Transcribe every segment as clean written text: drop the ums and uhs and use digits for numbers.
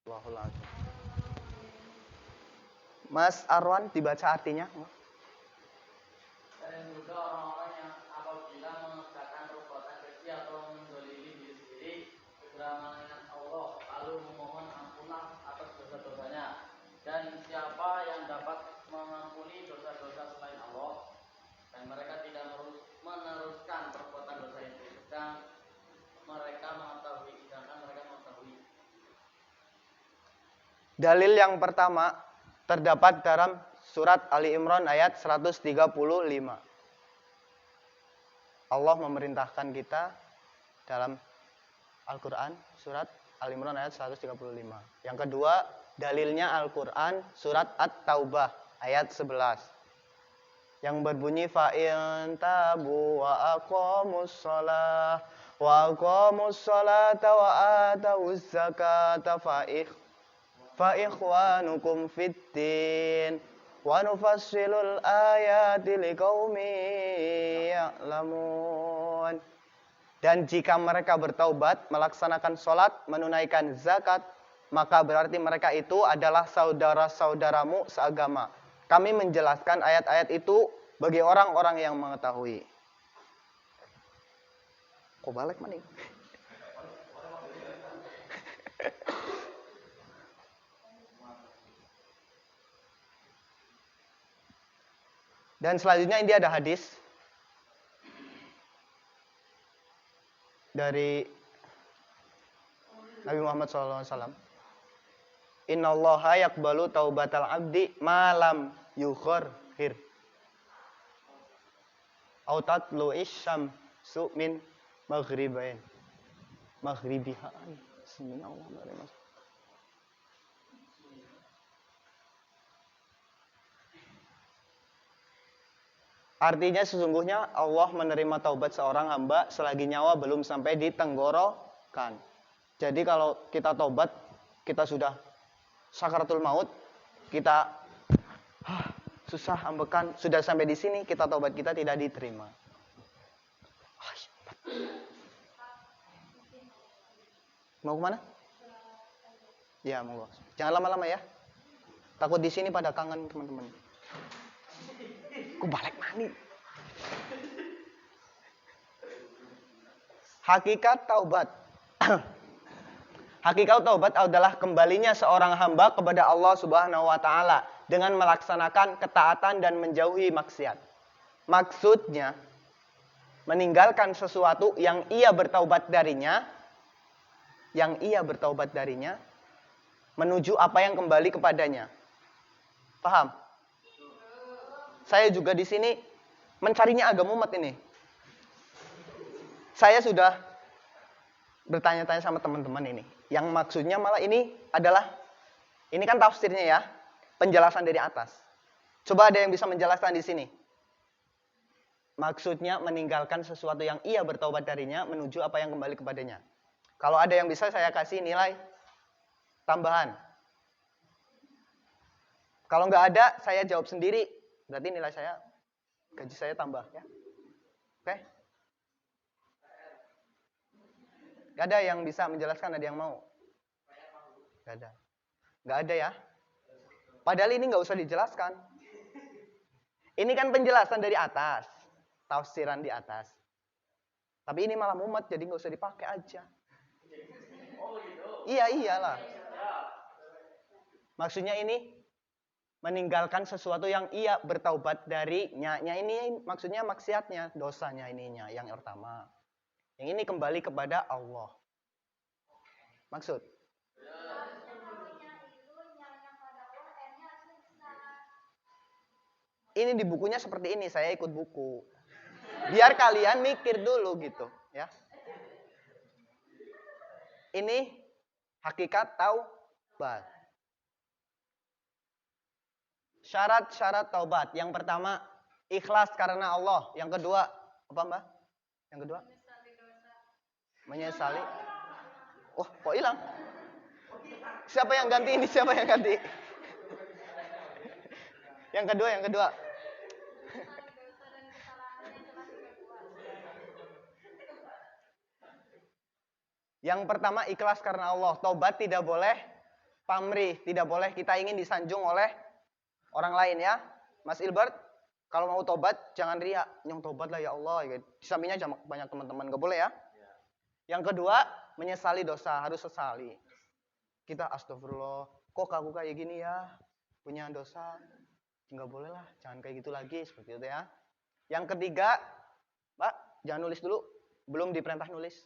Allahul Azim. Mas Arwan dibaca artinya. Dan juga orang-orang yang apabila mengerjakan perbuatan keji atau menzalimi diri sendiri, segera mengingat Allah lalu memohon ampunan atas dosa-dosanya. Dan siapa yang dapat mengampuni dosa-dosa selain Allah, dan mereka tidak meneruskan perbuatan dosa itu, sedangkan mereka mengetahui. Dalil yang pertama terdapat dalam surat Ali Imran ayat 135. Allah memerintahkan kita dalam Al-Quran surat Ali Imran ayat 135. Yang kedua, dalilnya Al-Quran surat At-Taubah ayat 11. Yang berbunyi fa'in tabu wa aqamus shalah wa aqamus salata wa atawuz zakata fa ikhwanukum fiddin wa nufassilul ayati liqaumin ya'lamun. Dan jika mereka bertaubat, melaksanakan sholat, menunaikan zakat, maka berarti mereka itu adalah saudara-saudaramu seagama. Kami menjelaskan ayat-ayat itu bagi orang-orang yang mengetahui. Kok balik maning? Dan selanjutnya ini ada hadis dari Nabi Muhammad SAW. Innallaha yaqbalu taubatal abdi malam yukhir. Au tatlu isyamsu min maghribiha. Bismillahirrahmanirrahim. Artinya sesungguhnya Allah menerima taubat seorang hamba selagi nyawa belum sampai di tenggorokan. Jadi kalau kita taubat, kita sudah sakaratul maut, kita susah ambekan, sudah sampai di sini, kita taubat kita tidak diterima. Mau kemana? Ya, monggo. Jangan lama-lama ya. Takut di sini pada kangen teman-teman. Ku balik mani. Hakikat taubat. Hakikat taubat adalah kembalinya seorang hamba kepada Allah Subhanahu wa taala dengan melaksanakan ketaatan dan menjauhi maksiat. Maksudnya meninggalkan sesuatu yang ia bertaubat darinya, menuju apa yang kembali kepadanya. Paham? Saya juga di sini mencarinya agak mumet ini. Saya sudah bertanya-tanya sama teman-teman ini. Yang maksudnya malah ini kan tafsirnya ya, penjelasan dari atas. Coba ada yang bisa menjelaskan di sini. Maksudnya meninggalkan sesuatu yang ia bertaubat darinya menuju apa yang kembali kepadanya. Kalau ada yang bisa saya kasih nilai tambahan. Kalau nggak ada, saya jawab sendiri. Berarti nilai saya, gaji saya tambah ya. Oke? Gak ada yang bisa menjelaskan, ada yang mau? Gak ada. Gak ada ya? Padahal ini gak usah dijelaskan. Ini kan penjelasan dari atas. Tafsiran di atas. Tapi ini malah mumet, jadi gak usah dipakai aja. Iya, iyalah. Maksudnya ini meninggalkan sesuatu yang ia bertaubat darinya. Ini maksudnya maksiatnya, dosanya ininya yang pertama. Yang ini kembali kepada Allah. Maksud? Ini di bukunya seperti ini, saya ikut buku. Biar kalian mikir dulu gitu, ya. Ini hakikat taubat. Syarat-syarat taubat. Yang pertama, ikhlas karena Allah. Yang kedua, apa Mbak? Yang kedua? Menyesali. Oh, kok hilang? Siapa yang ganti ini? Siapa yang ganti? Yang kedua. Yang pertama, ikhlas karena Allah. Taubat tidak boleh pamrih, tidak boleh kita ingin disanjung oleh orang lain ya. Mas Ilbert, kalau mau tobat jangan riak, nyong tobat lah ya Allah. Gitu. Di sampingnya banyak teman-teman, gak boleh ya. Yang kedua, menyesali dosa, harus sesali. Kita astagfirullah, kok aku kayak gini ya, punya dosa, nggak boleh lah, jangan kayak gitu lagi, seperti itu ya. Yang ketiga, Pak, jangan nulis dulu, belum diperintah nulis.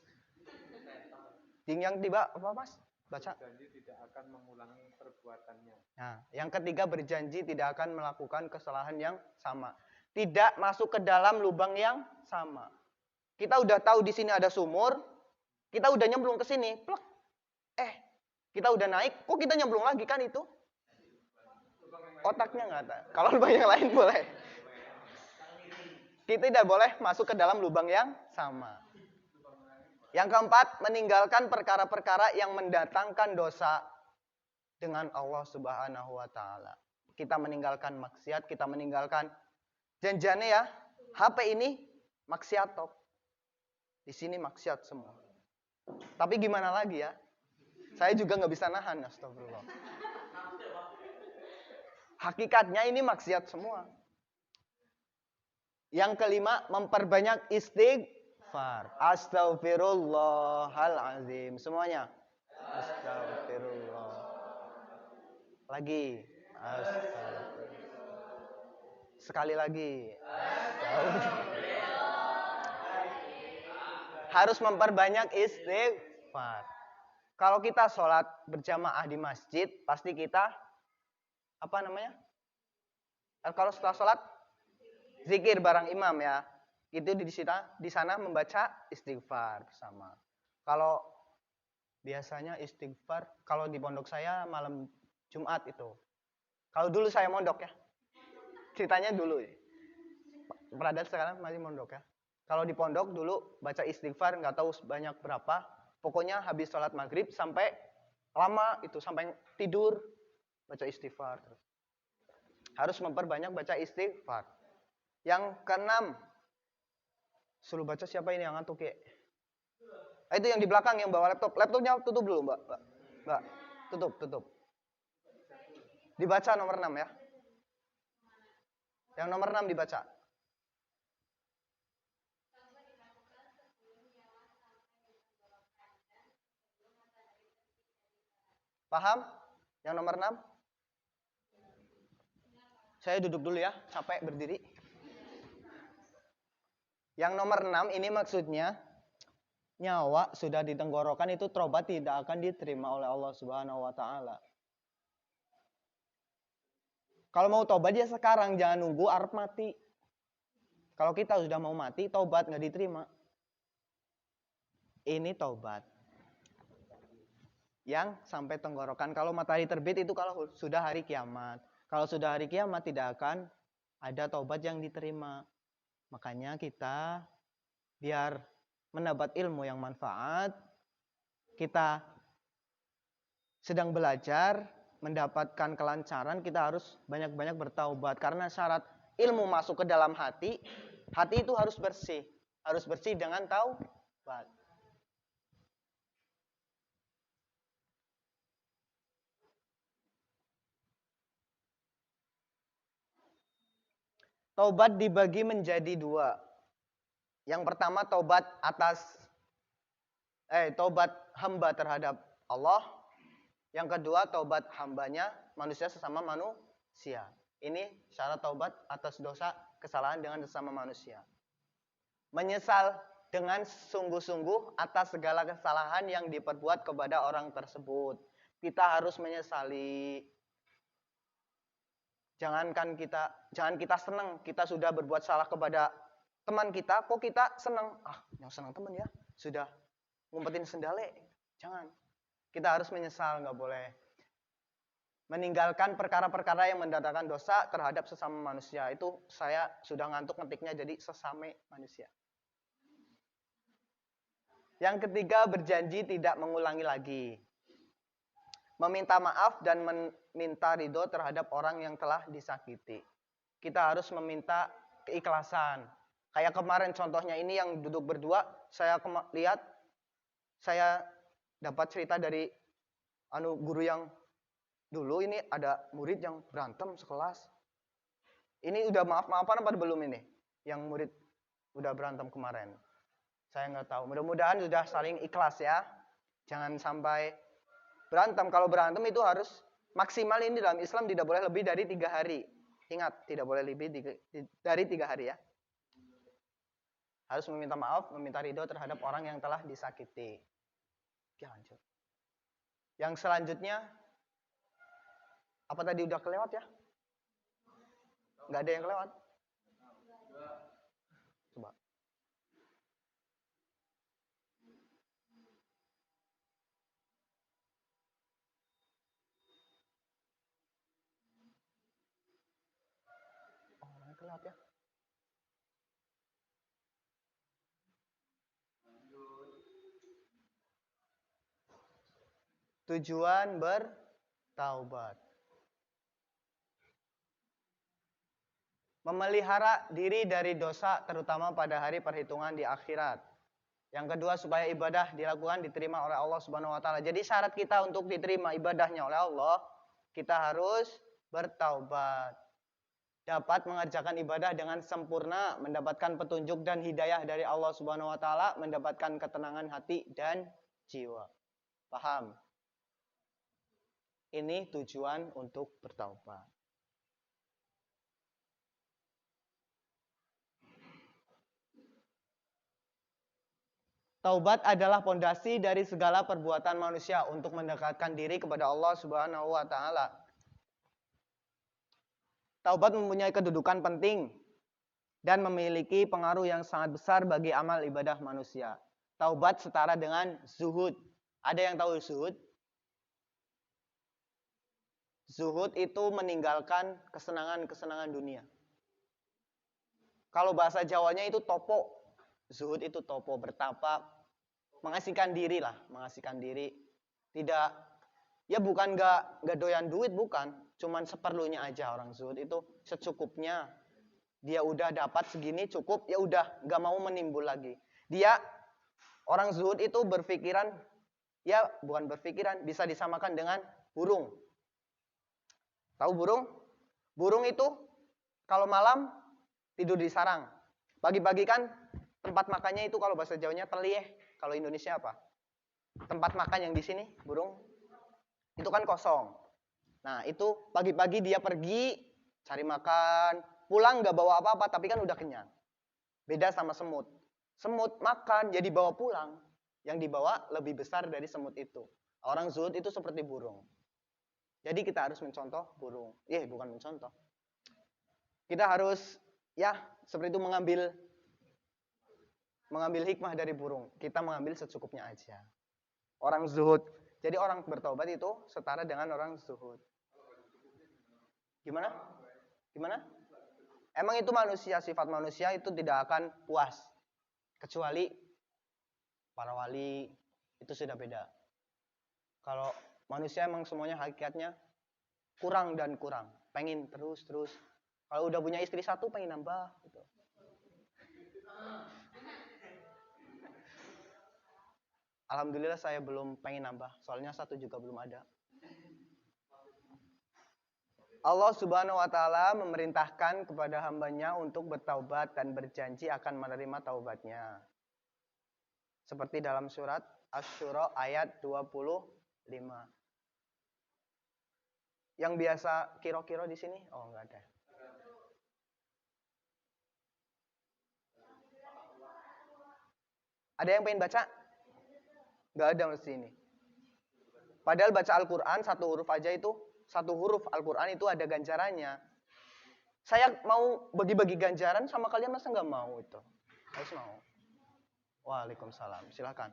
Yang tiba apa Mas? Baca. Berjanji tidak akan mengulangi perbuatannya. Nah, yang ketiga berjanji tidak akan melakukan kesalahan yang sama. Tidak masuk ke dalam lubang yang sama. Kita udah tahu di sini ada sumur, kita udah nyemplung ke sini, plek. Kita udah naik, kok kita nyemplung lagi kan itu? Otaknya nggak ada. Kalau lubang yang lain boleh. Kita tidak boleh masuk ke dalam lubang yang sama. Yang keempat, meninggalkan perkara-perkara yang mendatangkan dosa dengan Allah Subhanahu wa taala. Kita meninggalkan maksiat, kita meninggalkan janjiannya ya. HP ini maksiat top. Di sini maksiat semua. Tapi gimana lagi ya? Saya juga nggak bisa nahan, astagfirullah. Hakikatnya ini maksiat semua. Yang kelima, memperbanyak istighfar. Astaghfirullahalazim. Semuanya. Astaghfirullah. Lagi. Astaghfirullah. Sekali lagi. Harus memperbanyak istighfar. Kalau kita sholat berjamaah di masjid, pasti kita apa namanya? Kalau setelah sholat zikir bareng imam ya. Itu di sana membaca istighfar bersama. Kalau biasanya istighfar kalau di pondok saya malam Jumat itu. Kalau dulu saya mondok ya. Ceritanya dulu ya. Peradat sekarang masih mondok ya. Kalau di pondok dulu baca istighfar nggak tahu sebanyak berapa. Pokoknya habis sholat maghrib sampai lama itu sampai tidur baca istighfar terus. Harus memperbanyak baca istighfar. Yang keenam, suruh baca siapa ini yang ngantuk ya? Itu yang di belakang yang bawa laptop. Laptopnya tutup dulu mbak. Mbak, tutup. Dibaca nomor 6 ya. Yang nomor 6 dibaca. Paham? Yang nomor 6? Saya duduk dulu ya, capek berdiri. Yang nomor 6 ini maksudnya nyawa sudah di tenggorokan itu tobat tidak akan diterima oleh Allah Subhanahu wa taala. Kalau mau tobat ya sekarang, jangan nunggu arep mati. Kalau kita sudah mau mati, tobat nggak diterima. Ini tobat yang sampai tenggorokan. Kalau matahari terbit itu kalau sudah hari kiamat. Kalau sudah hari kiamat tidak akan ada taubat yang diterima. Makanya kita biar mendapat ilmu yang manfaat, kita sedang belajar, mendapatkan kelancaran, kita harus banyak-banyak bertaubat. Karena syarat ilmu masuk ke dalam hati, hati itu harus bersih. Harus bersih dengan taubat. Taubat dibagi menjadi dua. Yang pertama taubat taubat hamba terhadap Allah. Yang kedua taubat hambanya manusia sesama manusia. Ini syarat taubat atas dosa kesalahan dengan sesama manusia. Menyesal dengan sungguh-sungguh atas segala kesalahan yang diperbuat kepada orang tersebut. Kita harus menyesali. Jangan kita senang kita sudah berbuat salah kepada teman kita, kok kita senang? Yang senang teman ya, sudah ngumpetin sendale. Jangan. Kita harus menyesal, nggak boleh. Meninggalkan perkara-perkara yang mendatangkan dosa terhadap sesama manusia. Itu saya sudah ngantuk ngetiknya jadi sesame manusia. Yang ketiga, berjanji tidak mengulangi lagi. Meminta maaf dan meminta ridho terhadap orang yang telah disakiti. Kita harus meminta keikhlasan. Kayak kemarin contohnya ini yang duduk berdua, saya lihat, saya dapat cerita dari guru yang Dulu ini ada murid yang berantem sekelas. Ini udah maaf-maafan apa belum ini? Yang murid udah berantem kemarin. Saya nggak tahu. Mudah-mudahan sudah saling ikhlas ya. Jangan sampai berantem. Kalau berantem itu harus maksimal, ini dalam Islam tidak boleh lebih dari 3 hari. Ingat, tidak boleh lebih dari 3 hari ya. Harus meminta maaf, meminta ridho terhadap orang yang telah disakiti. Oke, lanjut. Yang selanjutnya, apa tadi udah kelewat ya? Nggak ada yang kelewat? Coba. Oh, orangnya kelewat ya? Tujuan bertaubat. Memelihara diri dari dosa terutama pada hari perhitungan di akhirat. Yang kedua, supaya ibadah dilakukan diterima oleh Allah Subhanahu wa taala. Jadi syarat kita untuk diterima ibadahnya oleh Allah, kita harus bertaubat. Dapat mengerjakan ibadah dengan sempurna, mendapatkan petunjuk dan hidayah dari Allah Subhanahu wa taala, mendapatkan ketenangan hati dan jiwa. Paham? Ini tujuan untuk bertaubat. Taubat adalah pondasi dari segala perbuatan manusia untuk mendekatkan diri kepada Allah Subhanahu wa taala. Taubat mempunyai kedudukan penting dan memiliki pengaruh yang sangat besar bagi amal ibadah manusia. Taubat setara dengan zuhud. Ada yang tahu zuhud? Zuhud itu meninggalkan kesenangan-kesenangan dunia. Kalau bahasa Jawanya itu topo. Zuhud itu topo, bertapa, mengasihkan diri lah, mengasihkan diri. Tidak, ya bukan nggak doyan duit, bukan. Cuman seperlunya aja orang zuhud itu, secukupnya. Dia udah dapat segini cukup, ya udah nggak mau menimbul lagi. Dia orang zuhud itu berpikiran, ya bukan berpikiran, bisa disamakan dengan burung. Tahu burung? Burung itu kalau malam tidur di sarang. Pagi-pagi kan tempat makannya itu kalau bahasa Jawanya telieh. Kalau Indonesia apa? Tempat makan yang di sini burung itu kan kosong. Nah itu pagi-pagi dia pergi cari makan, pulang nggak bawa apa-apa tapi kan udah kenyang. Beda sama semut. Semut makan jadi bawa pulang. Yang dibawa lebih besar dari semut itu. Orang zuhud itu seperti burung. Jadi kita harus mencontoh burung. Bukan mencontoh. Kita harus seperti itu mengambil hikmah dari burung. Kita mengambil secukupnya aja. Orang zuhud. Jadi orang bertobat itu setara dengan orang zuhud. Gimana? Gimana? Emang itu manusia, sifat manusia itu tidak akan puas. Kecuali para wali itu sudah beda. Kalau manusia emang semuanya hakikatnya kurang dan kurang. Pengen terus. Kalau udah punya istri satu pengen nambah gitu. Alhamdulillah saya belum pengen nambah. Soalnya satu juga belum ada. Allah Subhanahu wa taala memerintahkan kepada hambanya untuk bertaubat dan berjanji akan menerima taubatnya. Seperti dalam surat Asy-Syura ayat 25. Yang biasa kiro-kiro di sini? Oh, enggak ada. Ada yang pengen baca? Enggak ada mesti ini. Padahal baca Al-Qur'an satu huruf aja itu, satu huruf Al-Qur'an itu ada ganjarannya. Saya mau bagi-bagi ganjaran sama kalian, masa enggak mau itu? Harus mau. Waalaikumsalam. Silakan.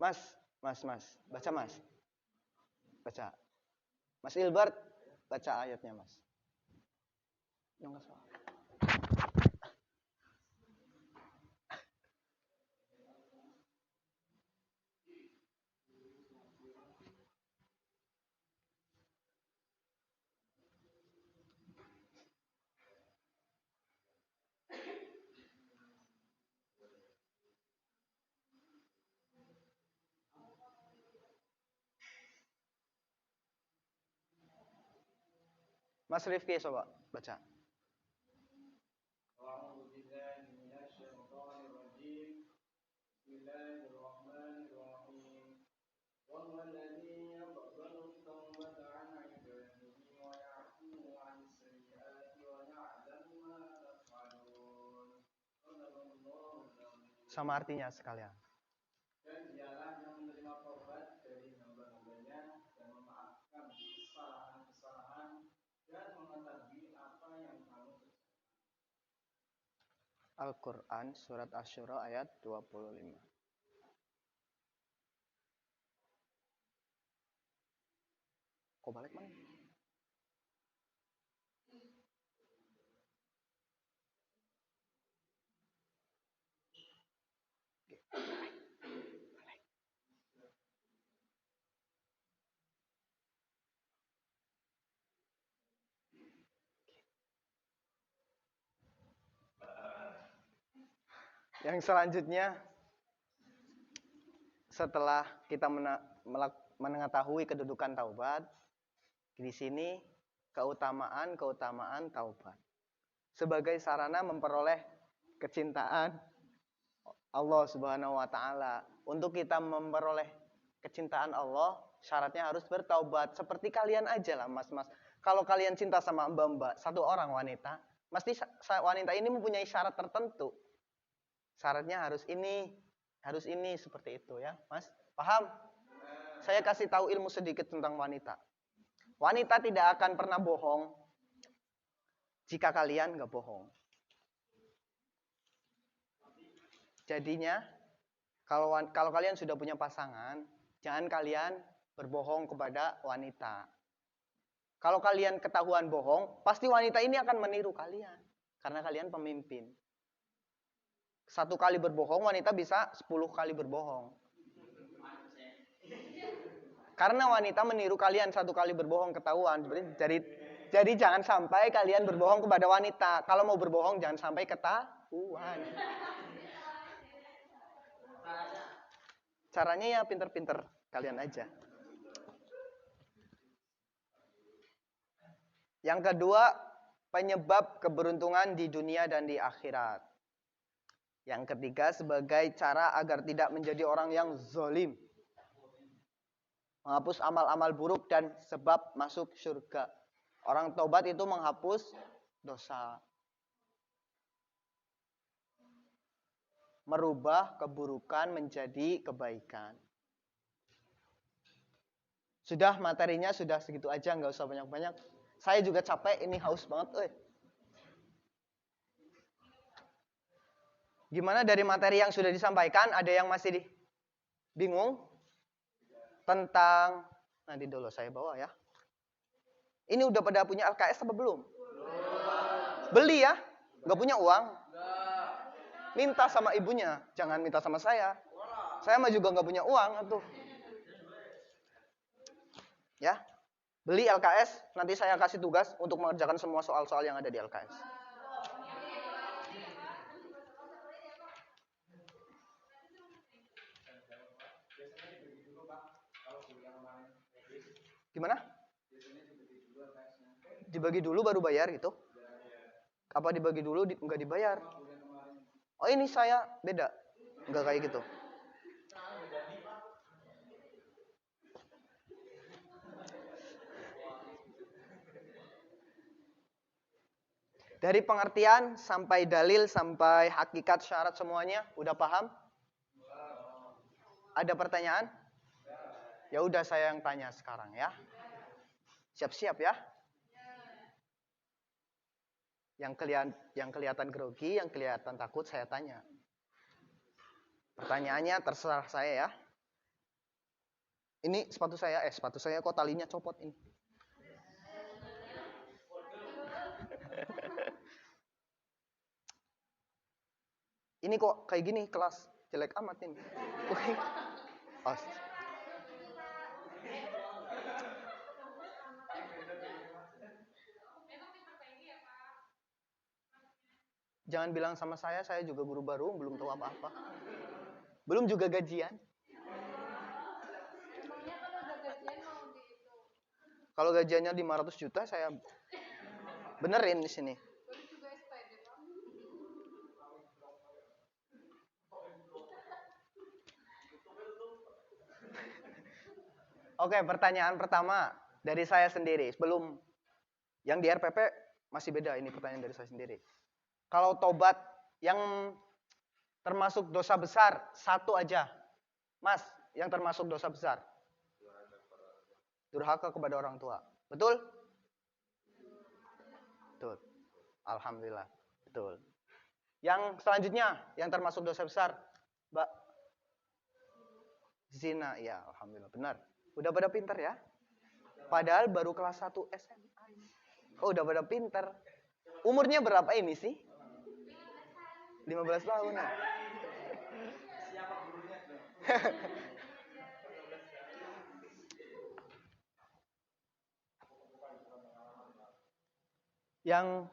Mas. Baca Mas. Baca. Mas Ilbert, baca ayatnya Mas. Yang salah. Mas Rifki coba baca. Sama artinya sekalian. Dan dialah yang menerima taubat dari hamba-hambanya dan memaafkan kesalahan-kesalahan dan mengetahui apa yang kamu kerjakan. Al-Quran surat Asy-Syura ayat 25. Kok balik mana? Yang selanjutnya, setelah kita mengetahui kedudukan taubat, di sini keutamaan taubat sebagai sarana memperoleh kecintaan Allah Subhanahu wa taala. Untuk kita memperoleh kecintaan Allah, syaratnya harus bertaubat. Seperti kalian aja lah, Mas-mas. Kalau kalian cinta sama mbak-mbak, satu orang wanita, mesti wanita ini mempunyai syarat tertentu. Syaratnya harus ini seperti itu ya, Mas. Paham? Saya kasih tahu ilmu sedikit tentang wanita. Wanita tidak akan pernah bohong jika kalian nggak bohong. Jadinya, kalau kalian sudah punya pasangan, jangan kalian berbohong kepada wanita. Kalau kalian ketahuan bohong, pasti wanita ini akan meniru kalian. Karena kalian pemimpin. 1 kali berbohong, wanita bisa 10 kali berbohong. Karena wanita meniru kalian 1 kali berbohong ketahuan. Jadi jangan sampai kalian berbohong kepada wanita. Kalau mau berbohong jangan sampai ketahuan. Caranya ya pinter-pinter kalian aja. Yang kedua, penyebab keberuntungan di dunia dan di akhirat. Yang ketiga, sebagai cara agar tidak menjadi orang yang zalim. Menghapus amal-amal buruk dan sebab masuk surga. Orang taubat itu menghapus dosa. Merubah keburukan menjadi kebaikan. Sudah materinya sudah segitu aja, nggak usah banyak-banyak. Saya juga capek, ini haus banget. Gimana dari materi yang sudah disampaikan, ada yang masih bingung tentang, nanti dulu saya bawa ya. Ini udah pada punya LKS apa belum? Beli ya, nggak punya uang. Minta sama ibunya, jangan minta sama saya. Saya mah juga nggak punya uang tuh. Ya, beli LKS, nanti saya kasih tugas untuk mengerjakan semua soal-soal yang ada di LKS. Gimana? Dibagi dulu baru bayar gitu? Apa dibagi dulu nggak dibayar? Oh ini saya beda, nggak kayak gitu. Dari pengertian sampai dalil sampai hakikat syarat semuanya udah paham? Ada pertanyaan? Ya udah saya yang tanya sekarang ya. Siap-siap ya. Yang kelihatan grogi, yang kelihatan takut saya tanya. Pertanyaannya terserah saya ya. Ini sepatu saya kok talinya copot ini. Ini kok kayak gini kelas, jelek amat ini. Oh. Jangan bilang sama saya juga guru baru, belum tahu apa-apa. Belum juga gajian. Kalau gajiannya 500 juta, saya Benerin di sini. Oke, pertanyaan pertama dari saya sendiri. Sebelum yang di RPP masih beda, ini pertanyaan dari saya sendiri. Kalau tobat yang termasuk dosa besar, satu aja. Mas, yang termasuk dosa besar. Durhaka kepada orang tua. Betul? Betul. Alhamdulillah. Betul. Yang selanjutnya, yang termasuk dosa besar. Mbak. Zina, ya alhamdulillah. Benar. Udah pada pinter ya? Padahal baru kelas 1 SMA. Oh, udah pada pinter. Umurnya berapa ini sih? 15 tahun ya? Siapa gurunya? Yang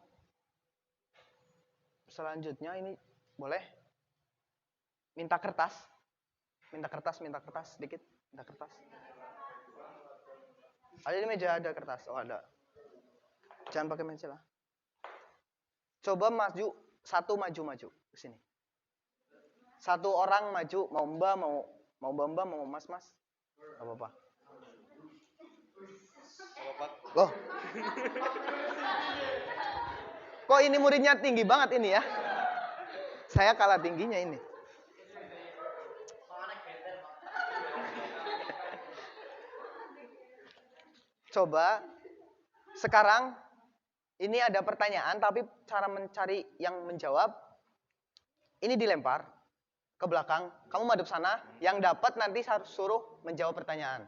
selanjutnya ini boleh minta kertas sedikit, minta kertas. Ada di meja, ada kertas. Oh, ada. Jangan pakai pensil lah. Coba maju ke sini. Satu orang maju, mau mbak, mau mas. Apa-apa. Loh. Kok ini muridnya tinggi banget ini ya? Saya kalah tingginya ini. Coba sekarang ini ada pertanyaan tapi cara mencari yang menjawab ini dilempar ke belakang, kamu madep sana, yang dapat nanti harus suruh menjawab pertanyaan.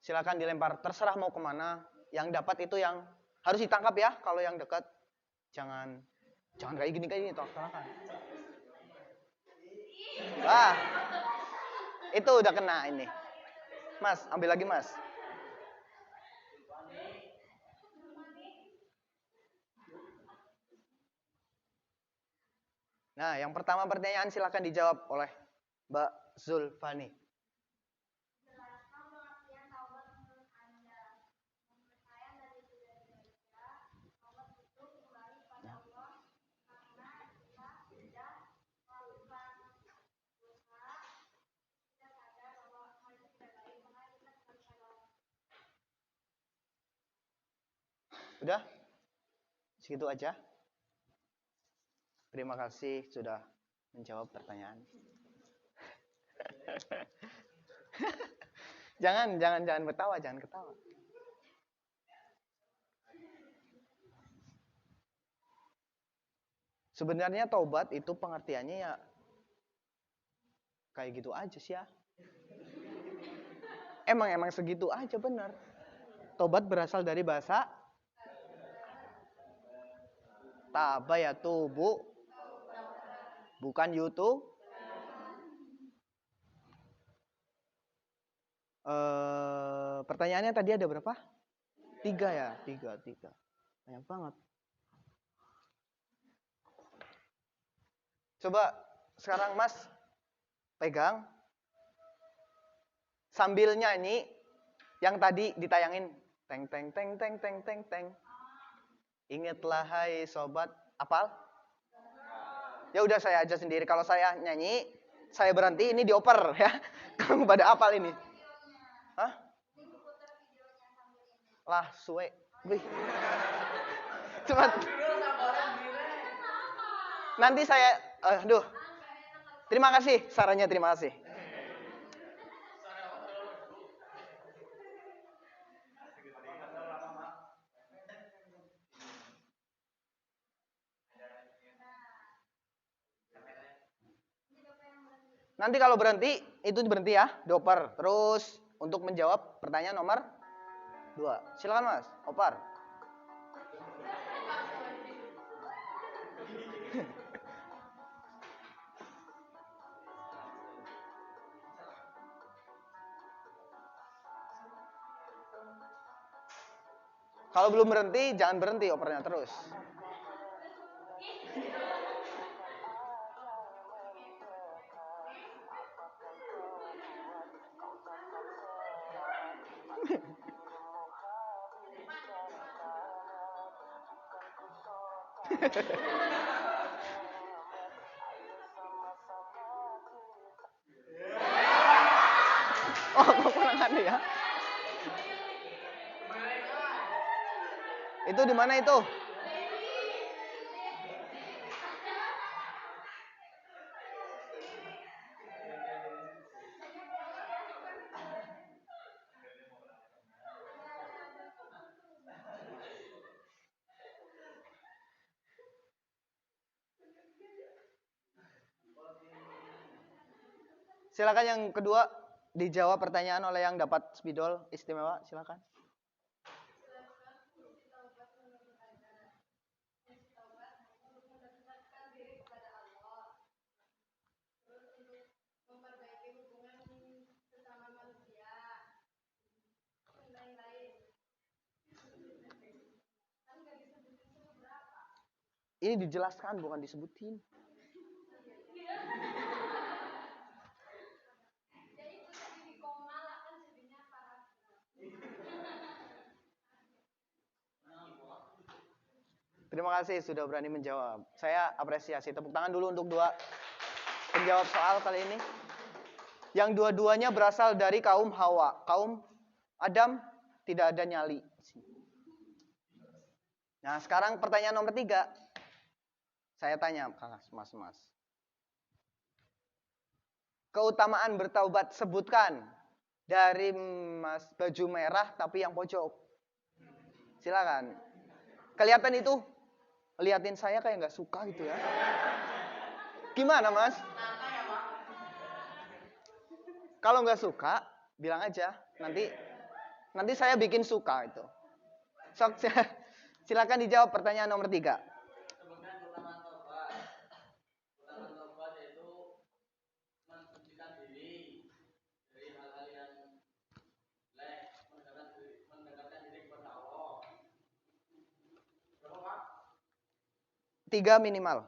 Silakan dilempar, terserah mau kemana. Yang dapat itu yang harus ditangkap ya. Kalau yang dekat jangan kayak gini tolak-tolakan. Wah, itu udah kena ini. Mas, ambil lagi mas. Nah, yang pertama pertanyaan silakan dijawab oleh Mbak Zulfani. Udah? Segitu aja. Terima kasih sudah menjawab pertanyaan. jangan ketawa, jangan ketawa. Sebenarnya taubat itu pengertiannya ya kayak gitu aja sih ya. Emang segitu aja benar. Taubat berasal dari bahasa taba ya tubuh, bukan YouTube. Pertanyaannya tadi ada berapa? 3 ya, 3. Banyak banget. Coba sekarang Mas pegang sambil nyanyi yang tadi ditayangin. Teng teng teng teng teng teng teng. Ingatlah hai sobat, apal? Ya udah saya aja sendiri. Kalau saya nyanyi, saya berhenti, ini dioper ya. Kamu pada apal ini? Hah? Lah, suwe. Wih. Cepat. Nanti saya, aduh. Terima kasih sarannya, terima kasih. Nanti kalau berhenti, itu berhenti ya, dioper. Terus untuk menjawab pertanyaan nomor 2. Silakan Mas, opar. Kalau belum berhenti, jangan berhenti opernya terus. Oh, kekurangan ya. Itu di mana itu? Silakan yang kedua dijawab pertanyaan oleh yang dapat spidol istimewa, silakan. Ini dijelaskan bukan disebutin. Terima kasih sudah berani menjawab. Saya apresiasi. Tepuk tangan dulu untuk dua penjawab soal kali ini. Yang dua-duanya berasal dari kaum Hawa. Kaum Adam tidak ada nyali. Nah, sekarang pertanyaan nomor 3. Saya tanya, mas. Keutamaan bertaubat, sebutkan dari mas baju merah tapi yang pojok. Silakan. Kelihatan itu? Liatin saya kayak nggak suka gitu ya. Gimana mas? Kalau nggak suka, bilang aja. Nanti saya bikin suka itu. Sok, silakan dijawab pertanyaan nomor 3. Sebutkan keutamaan taubat. Keutamaan taubat yaitu mensucikan diri dari hal-hal yang jelek, mendekatkan diri kepada Allah. Berapa Pak? 3 minimal.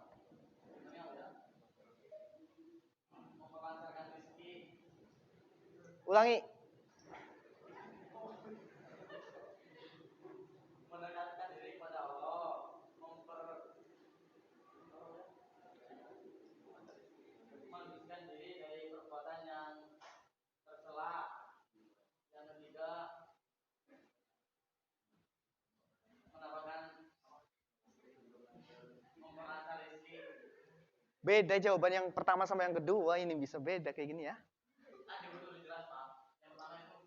Melancarkan rezeki. Ulangi. Mendekatkan diri kepada Allah. Mensucikan diri dari perbuatan yang tercela. Yang ketiga, mendapatkan memperlancar rezeki. Beda jawaban yang pertama sama yang kedua, ini bisa beda kayak gini ya. Tadi betul jelas Pak. Yang pertama itu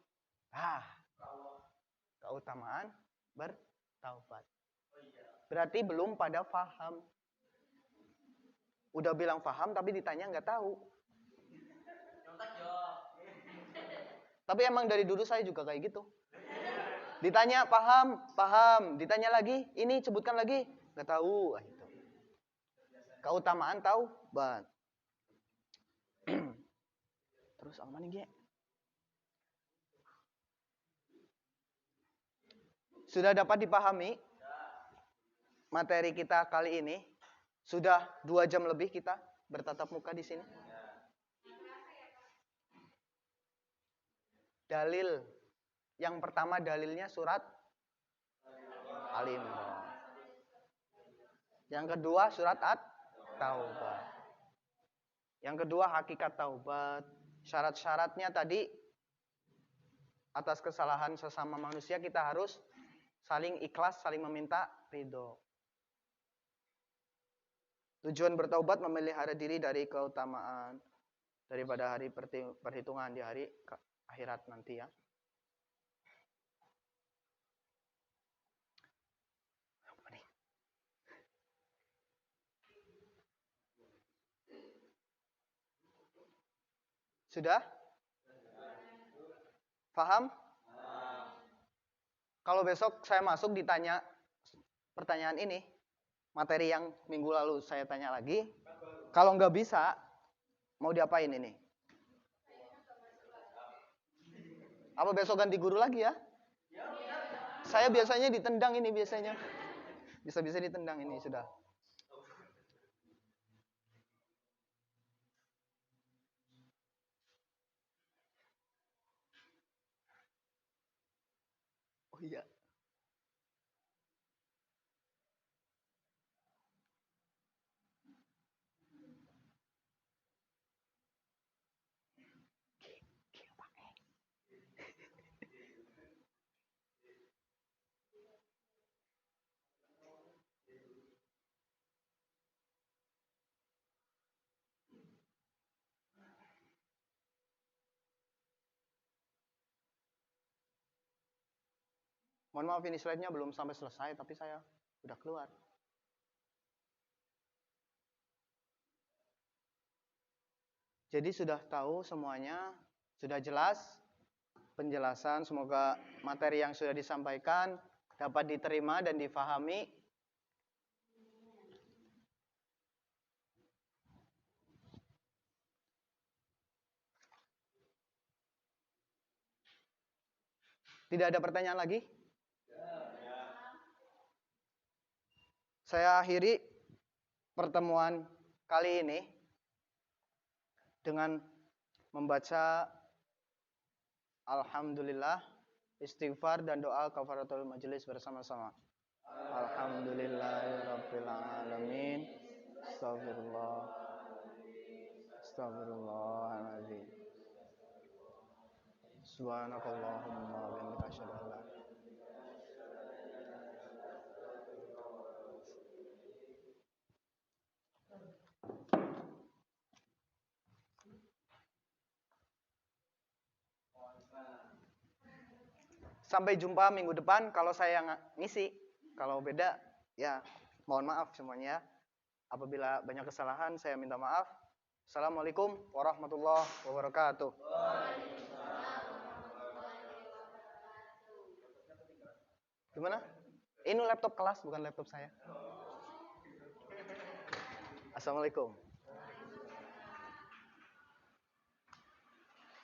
Keutamaan bertaubat. oh iya. Berarti belum pada faham. Udah bilang faham tapi ditanya nggak tahu. Nyontek yo. Tapi emang dari dulu saya juga kayak gitu. Ditanya paham. Ditanya lagi, ini sebutkan lagi, nggak tahu. Gitu. Keutamaan taubat. Terus apa nih, Ge? Sudah dapat dipahami materi kita kali ini? Sudah 2 jam lebih kita bertatap muka di sini. Dalil. Yang pertama dalilnya surat Al-Imran. Yang kedua surat At-Taubah. Yang kedua hakikat taubat. Syarat-syaratnya tadi atas kesalahan sesama manusia kita harus saling ikhlas, saling meminta ridho. Tujuan bertaubat memelihara diri dari keutamaan daripada hari perhitungan di hari akhirat nanti ya. Sudah? Paham? Kalau besok saya masuk ditanya pertanyaan ini, materi yang minggu lalu saya tanya lagi, kalau nggak bisa, mau diapain ini? Apa besok ganti guru lagi ya? Saya biasanya ditendang ini biasanya. Bisa-bisa ditendang ini sudah. Oh iya. Mohon maaf ini slide-nya belum sampai selesai, tapi saya udah keluar. Jadi sudah tahu semuanya, sudah jelas penjelasan. Semoga materi yang sudah disampaikan dapat diterima dan difahami. Tidak ada pertanyaan lagi? Saya akhiri pertemuan kali ini dengan membaca Alhamdulillah, istighfar dan doa kafaratul majelis bersama-sama. Alhamdulillahirabbil alamin. Astagfirullah. Astagfirullahaladzim. Subhanakallahumma wa bihamdika asyhadu an la ilaha illa anta. Sampai jumpa minggu depan kalau saya ngisi. Kalau beda ya mohon maaf semuanya. Apabila banyak kesalahan saya minta maaf. Assalamualaikum warahmatullahi wabarakatuh. Gimana? Ini laptop kelas bukan laptop saya. Assalamualaikum.